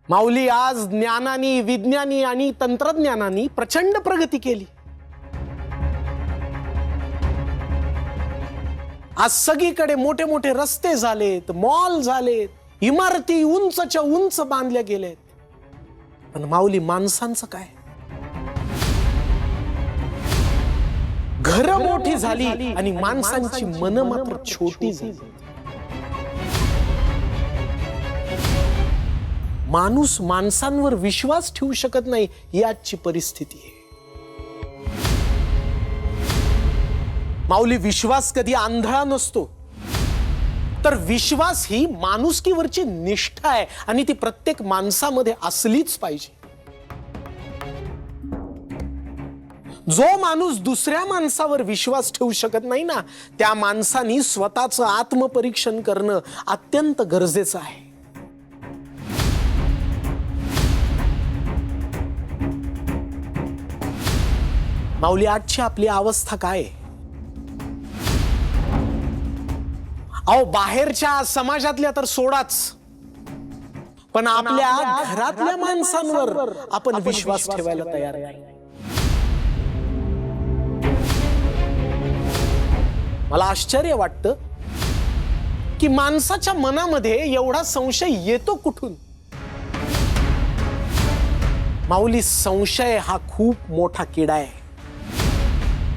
माऊली, आज ज्ञानानी, विज्ञानी आणि तंत्रज्ञानानी प्रचंड प्रगती केली. आज सगळीकडे मोठे मोठे रस्ते झालेत, मॉल झालेत, इमारती उंचच्या उंच बांधल्या गेलेत. पण माऊली, माणसांचं काय? घरं मोठी झाली आणि माणसांची मन मात्र छोटी झाली. माणूस माणसांवर विश्वास ठेवू शकत नाही, ही आजची परिस्थिती आहे. माऊली, विश्वास कधी आंधळा नसतो, तर विश्वास ही माणुसकीवरची निष्ठा आहे आणि ती प्रत्येक माणसामध्ये असलीच पाहिजे. जो माणूस दुसऱ्या माणसावर विश्वास ठेवू शकत नाही ना, त्या माणसाने स्वतःचं आत्मपरीक्षण करणं अत्यंत गरजेचं आहे. माऊली, आजची आपली अवस्था काय आहे? अहो, बाहेरच्या समाजातल्या तर सोडाच, पण आपल्या घरातल्या माणसांवर आपण विश्वास ठेवायला तयार नाही. मला आश्चर्य वाटतं की माणसाच्या मनामध्ये एवढा संशय येतो कुठून? माऊली, संशय हा खूप मोठा किडा आहे.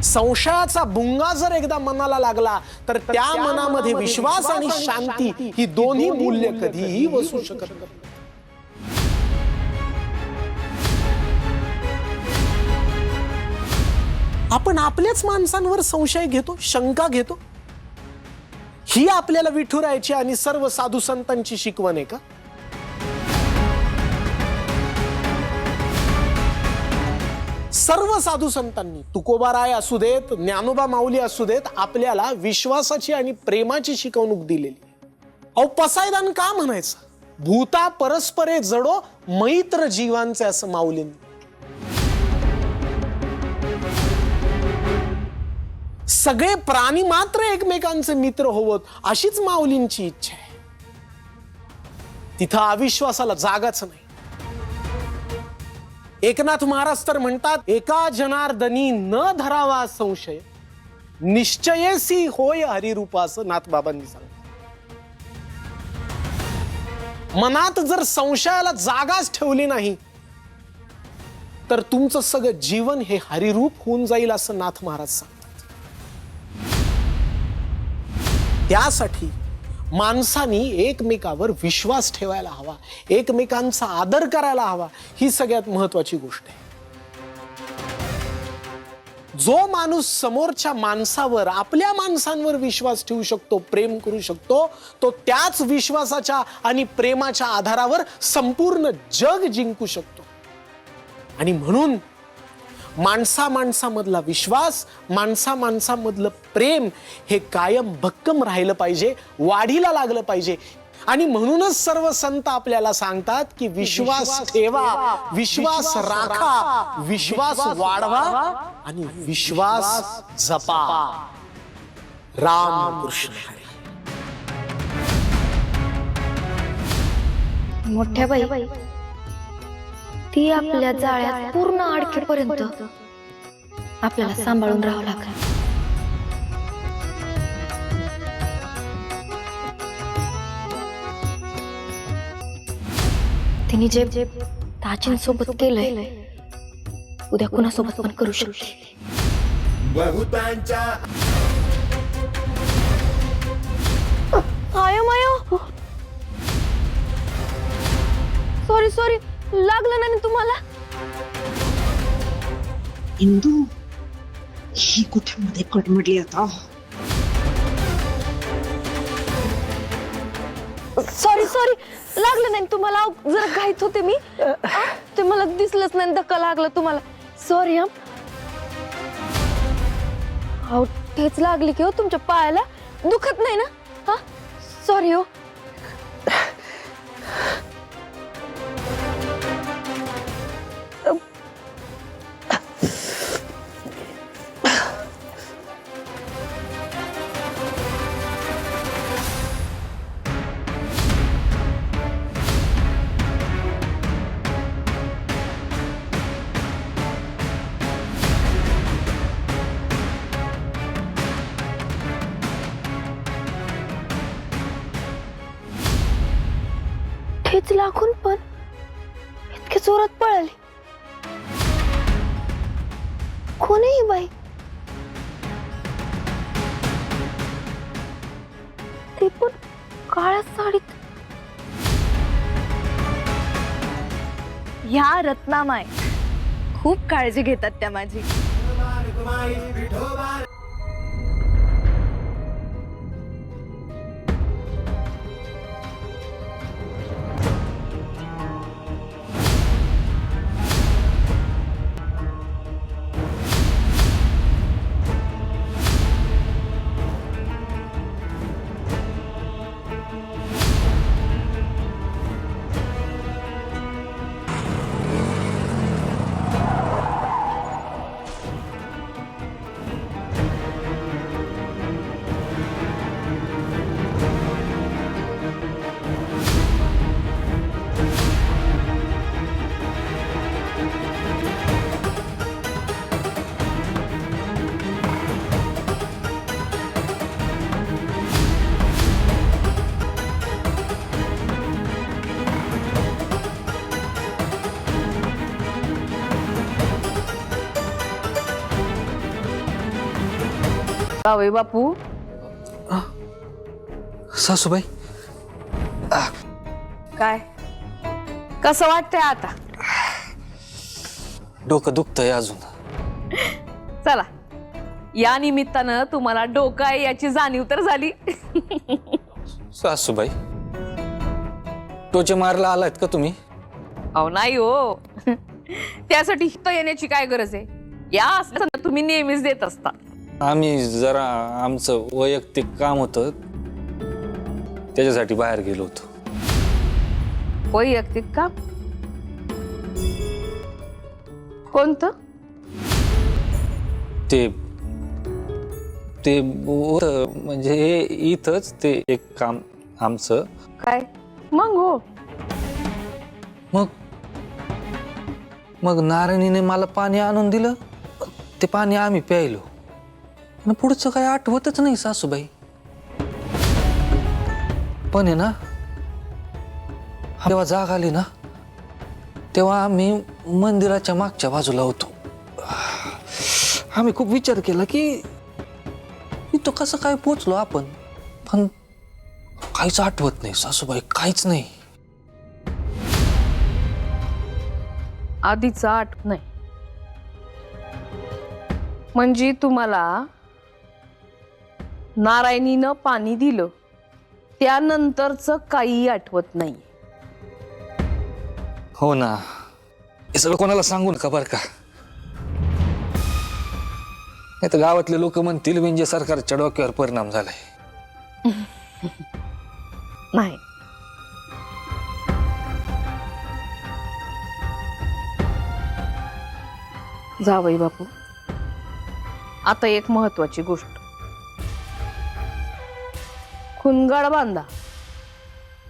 संशयाचा भुंगा जर एकदा मनाला लागला तर त्या मनामध्ये विश्वास आणि शांती ही दोन्ही मूल्य कधीही बसू शकत नाही. आपण आपल्याच माणसांवर संशय घेतो, शंका घेतो. ही आपल्याला विठुरायची आणि सर्व साधू संतांची शिकवण आहे का? सर्व साधू संतांनी, तुकोबाराय असू देत, ज्ञानोबा माऊली असू देत, आपल्याला विश्वासाची आणि प्रेमाची शिकवणूक दिलेली. अहो, पसायदान का म्हणायचं? भूता परस्परे जडो मैत्र जीवांचे, असं माऊलींनी. सगळे प्राणी मात्र एकमेकांचे मित्र होवत, अशीच माऊलींची इच्छा आहे. तिथं अविश्वासाला जागाच नाही. एकनाथ महाराज तर म्हणतात, एका जनार्दनी न धरावा संशय, निश्चयेसी होय हरिरूपा, असं नाथबाबांनी सांगितलं. मनात जर संशयाला जागाच ठेवली नाही तर तुमचं सगळं जीवन हे हरिरूप होऊन जाईल, असं नाथ महाराज सांगतात. त्यासाठी माणसांनी एकमेकावर विश्वास ठेवायला हवा, एकमेकांचा आदर करायला हवा. ही सगळ्यात महत्वाची गोष्ट आहे. जो माणूस समोरच्या माणसावर, आपल्या माणसांवर विश्वास ठेवू शकतो, प्रेम करू शकतो, तो त्याच विश्वासाच्या आणि प्रेमाच्या आधारावर संपूर्ण जग जिंकू शकतो. आणि म्हणून माणसा माणसामधला विश्वास, माणसा माणसामधलं प्रेम हे कायम भक्कम राहिलं पाहिजे, वाढीला लागलं पाहिजे. आणि म्हणूनच सर्व संत आपल्याला सांगतात की विश्वास ठेवा, विश्वास राखा, विश्वास वाढवा आणि विश्वास जपा. राम कृष्ण हरी. मोठ्या बाई, ती आपल्या जाळ्यात पूर्ण अडकेपर्यंत आपल्याला सांभाळून राहावं लागेल. तिने जे ताजींसोबत केलंय, उद्या कुणासोबत पण करू शकते. आयो मायो, सॉरी सॉरी, लागलं नाही तुम्हाला? इंदू, ही कुठे मध्ये कडमडली आता? सॉरी सॉरी, लागलं नाही तुम्हाला? जरा घाईत होते मी, ते मला दिसलंच नाही, धक्का लागला तुम्हाला. सॉरी. हा, ठेच लागली की हो तुमच्या पायाला? दुखत नाही ना? हा, सॉरी हो. ठेच लागून पण इतक्या जोरात पळाली. कोण आहे ही बाई? ते पण काळ्या साडीत. ह्या रत्नामाय खूप काळजी घेतात त्या माझी. जावई बापू, सासूबाई, काय कसं वाटतंय आता? डोकं दुखतंय अजून. चला, या निमित्तानं तुम्हाला डोकं आहे याची जाणीव तर झाली. सासूबाई, टोचे मारला आलात का तुम्ही? अहो नाही हो, त्यासाठी इथं येण्याची काय गरज आहे? या असलं तुम्ही नेहमीच देत असता. आम्ही जरा आमचं वैयक्तिक काम होतं त्याच्यासाठी बाहेर गेलो होतो. वैयक्तिक काम कोणतं? ते ते होतं, म्हणजे हे इथंच ते एक काम आमचं. काय मग? हो, मग नारायणीने मला पाणी आणून दिलं, ते पाणी आम्ही प्यायलो. आणि पुढचं काही आठवतच नाही सासूबाई. पण आहे ना, जेव्हा जाग आली ना तेव्हा आम्ही मंदिराच्या मागच्या बाजूला होतो. आम्ही खूप विचार केला की इथं कसं काय पोचलो आपण, पण काहीच आठवत नाही सासूबाई, काहीच नाही. आधीचा आठवत नाही म्हणजे तुम्हाला नारायणीनं पाणी दिलं त्यानंतरच काही आठवत नाही? हो ना, हे सगळं कोणाला सांगू नका बरं का, नाही तर गावातले लोक म्हणतील म्हणजे सरकारच्या डोक्यावर परिणाम झालाय. नाही. जावई बापू, आता एक महत्वाची गोष्ट. खुनगाड बांधा,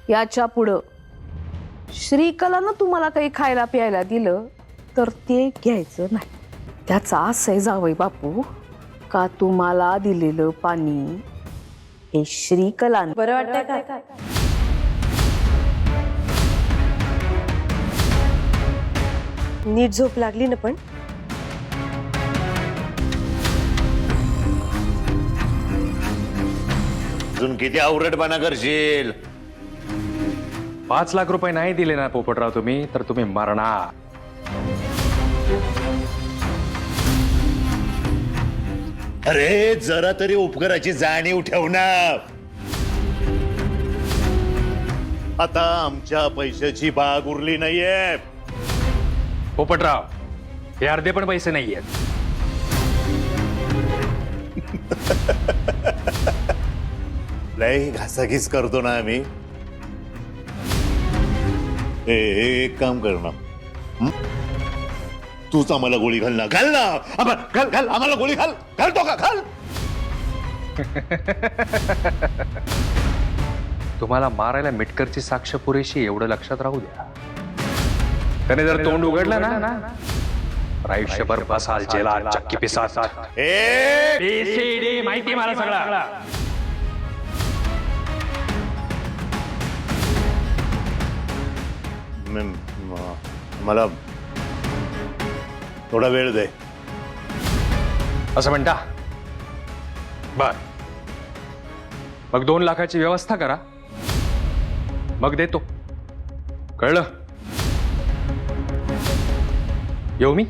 याच्या पुढं श्रीकलानं तुम्हाला काही खायला प्यायला दिलं तर ते घ्यायचं नाही. त्याचा असं आहे जावई बापू, का तुम्हाला दिलेलं पाणी हे श्रीकलानं. बरं वाटतंय का? नीट झोप लागली ना? पण अजून किती आवरटपणा करशील? 5 लाख रुपये नाही दिले ना पोपटराव तुम्ही, तर तुम्ही मरणार. अरे जरा तरी उपकाराची जाणीव ठेव ना. आता आमच्या पैशाची बाग उरली नाहीये. पोपटराव, हे अर्धे पण पैसे नाही आहेत. लय घासाघीस करतो ना आम्ही. एक काम कर ना, तूच आम्हाला गोळी घाल ना. घाल ना, घाल घाल आम्हाला गोळी घाल. घालतो का? घाल. तुम्हाला मारायला मिटकरची साक्ष पुरेशी, एवढं लक्षात राहू द्या. त्याने जर तोंड उघडलं ना, आयुष्यभर बसाल जेलात, चक्की पिसाच. माहिती मला सगळं. मला थोडा वेळ दे. असं म्हणता बर, मग 2 लाखाची व्यवस्था करा, मग देतो. कळलं? येऊ मी?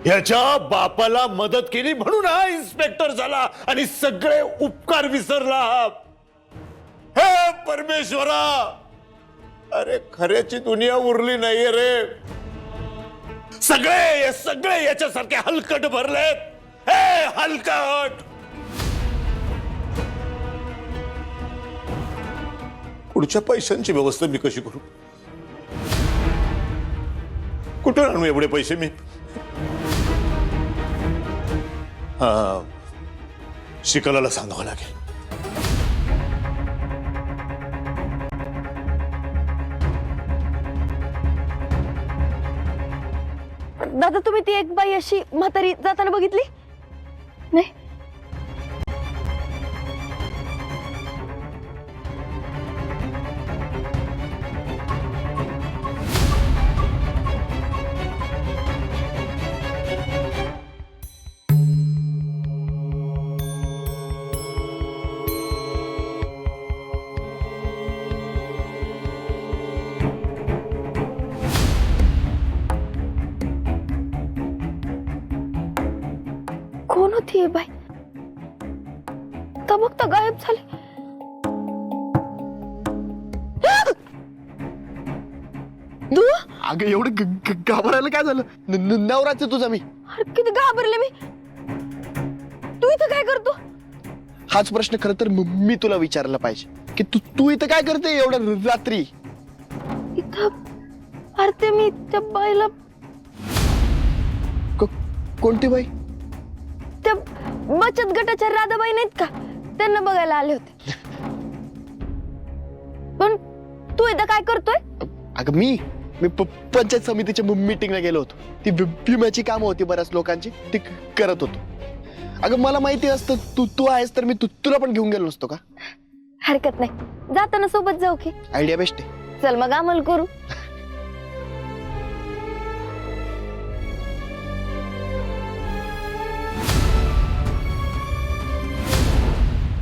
ह्याच्या बापाला मदत केली म्हणून हा इन्स्पेक्टर झाला आणि सगळे उपकार विसरला. हे परमेश्वरा, अरे खऱ्याची दुनिया उरली नाहीये रे. सगळे याच्यासारखे हलकट भरलेत. हे हलकट. पुढच्या पैशांची व्यवस्था मी कशी करू? कुठे आणू एवढे पैसे मी? हा, शिकलाला सांगावं लागेल. दादा, तुम्ही ती एक बाई अशी म्हातारी जाताना बघितली नाही? कोण होती बाई? बघता गायब झाली. अगं एवढं घाबरायला काय झालं? नवराच तुझा मी. अरे किती घाबरले मी. तू इथं काय करतो? हाच प्रश्न खरं तर मी तुला विचारला पाहिजे की तू इथं काय करते एवढ्या रात्री? इथं अरे मी त्या बाईला, कोणती बाई? त्या बचत गटाच्या राधाबाई नाहीत का, त्यांना बघायला आले होते. पण तू इथं काय करतोय? अगं मी पंचायत समितीच्या मीटिंगला गेलो होतो. ती विम्याची कामं होती बऱ्याच लोकांची, ती करत होतो. अगं मला माहिती असतं तू आहेस तर मी तुला पण घेऊन गेलो नसतो का? हरकत नाही, जाताना सोबत जाऊ की. आयडिया बेस्ट आहे. चल मग अंमल करू.